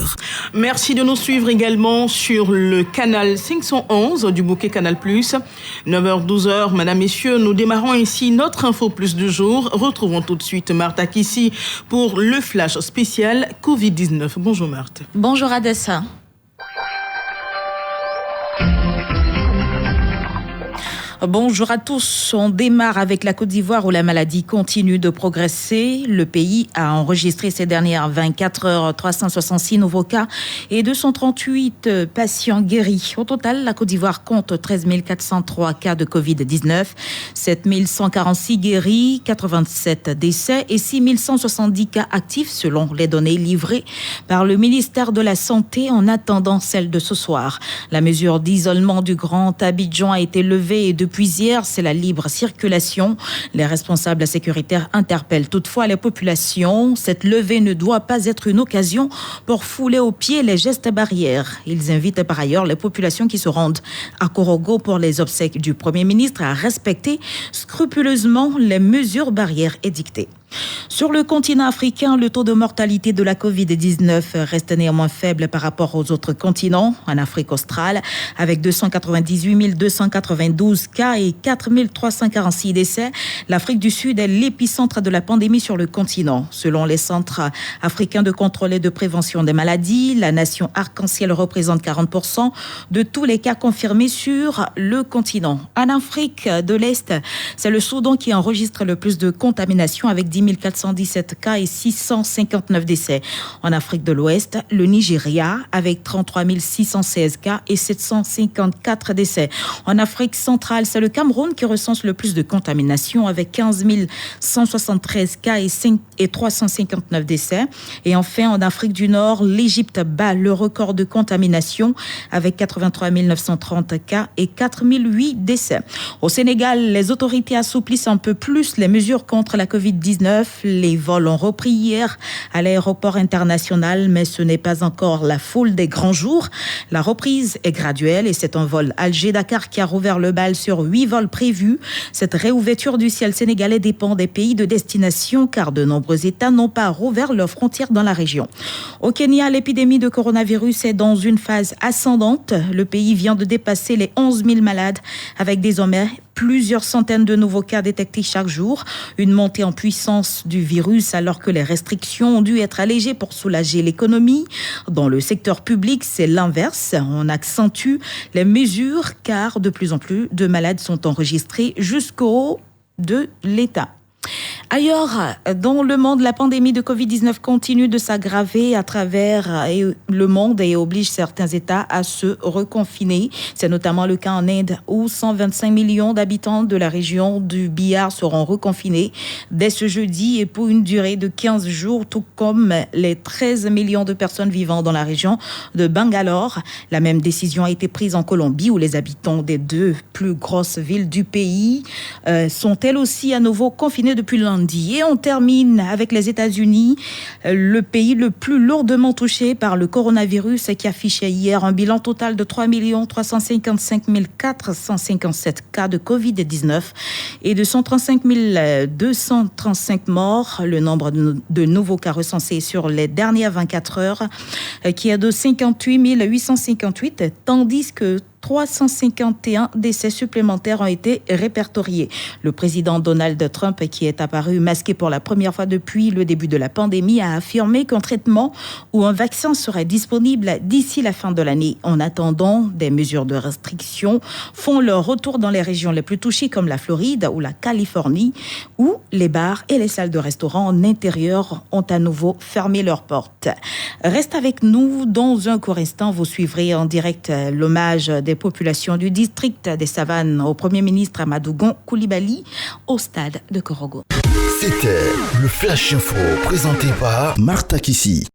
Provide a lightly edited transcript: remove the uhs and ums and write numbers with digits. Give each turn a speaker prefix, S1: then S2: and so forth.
S1: 20h.
S2: Merci de nous suivre également sur le canal 511 du bouquet Canal+. 9h-12h, mesdames, messieurs, nous démarrons ici notre Info Plus du jour. Retrouvons tout de suite Martha Kissi pour le flash spécial Covid-19. Bonjour Martha.
S3: Bonjour Adessa. Bonjour à tous. On démarre avec la Côte d'Ivoire où la maladie continue de progresser. Le pays a enregistré ces dernières 24 heures 366 nouveaux cas et 238 patients guéris. Au total, la Côte d'Ivoire compte 13 403 cas de Covid-19, 7 146 guéris, 87 décès et 6 170 cas actifs selon les données livrées par le ministère de la Santé en attendant celle de ce soir. La mesure d'isolement du Grand Abidjan a été levée et depuis hier, c'est la libre circulation. Les responsables sécuritaires interpellent toutefois les populations. Cette levée ne doit pas être une occasion pour fouler aux pieds les gestes barrières. Ils invitent par ailleurs les populations qui se rendent à Korogo pour les obsèques du Premier ministre à respecter scrupuleusement les mesures barrières édictées. Sur le continent africain, le taux de mortalité de la Covid-19 reste néanmoins faible par rapport aux autres continents. En Afrique australe, avec 298 292 cas et 4 346 décès, l'Afrique du Sud est l'épicentre de la pandémie sur le continent. Selon les centres africains de contrôle et de prévention des maladies, la nation arc-en-ciel représente 40% de tous les cas confirmés sur le continent. En Afrique de l'Est, c'est le Soudan qui enregistre le plus de contamination avec 10 417 cas et 659 décès. En Afrique de l'Ouest, le Nigeria avec 33 616 cas et 754 décès. En Afrique centrale, c'est le Cameroun qui recense le plus de contamination avec 15 173 cas et 359 décès. Et enfin, en Afrique du Nord, l'Égypte bat le record de contamination avec 83 930 cas et 4008 décès. Au Sénégal, les autorités assouplissent un peu plus les mesures contre la Covid-19. Les vols ont repris hier à l'aéroport international, mais ce n'est pas encore la foule des grands jours. La reprise est graduelle et c'est un vol Alger-Dakar qui a rouvert le bal sur 8 vols prévus. Cette réouverture du ciel sénégalais dépend des pays de destination car de nombreux États n'ont pas rouvert leurs frontières dans la région. Au Kenya, l'épidémie de coronavirus est dans une phase ascendante. Le pays vient de dépasser les 11 000 malades avec désormais plusieurs centaines de nouveaux cas détectés chaque jour. Une montée en puissance du virus alors que les restrictions ont dû être allégées pour soulager l'économie. Dans le secteur public, c'est l'inverse. On accentue les mesures car de plus en plus de malades sont enregistrés jusqu'au haut de l'État. Ailleurs, dans le monde, la pandémie de Covid-19 continue de s'aggraver à travers le monde et oblige certains États à se reconfiner. C'est notamment le cas en Inde où 125 millions d'habitants de la région du Bihar seront reconfinés dès ce jeudi et pour une durée de 15 jours, tout comme les 13 millions de personnes vivant dans la région de Bangalore. La même décision a été prise en Colombie où les habitants des 2 plus grosses villes du pays sont elles aussi à nouveau confinés depuis lundi. Et on termine avec les États-Unis, le pays le plus lourdement touché par le coronavirus qui affichait hier un bilan total de 3 355 457 cas de Covid-19 et de 135 235 morts. Le nombre de nouveaux cas recensés sur les dernières 24 heures qui est de 58 858, tandis que 351 décès supplémentaires ont été répertoriés. Le président Donald Trump, qui est apparu masqué pour la première fois depuis le début de la pandémie, a affirmé qu'un traitement ou un vaccin serait disponible d'ici la fin de l'année. En attendant, des mesures de restriction font leur retour dans les régions les plus touchées comme la Floride ou la Californie, où les bars et les salles de restaurants en intérieur ont à nouveau fermé leurs portes. Reste avec nous dans un court instant. Vous suivrez en direct l'hommage des populations du district des Savanes au Premier ministre Amadou Gon Coulibaly au stade de Korogo.
S1: C'était le Flash Info présenté par Martha Kissi.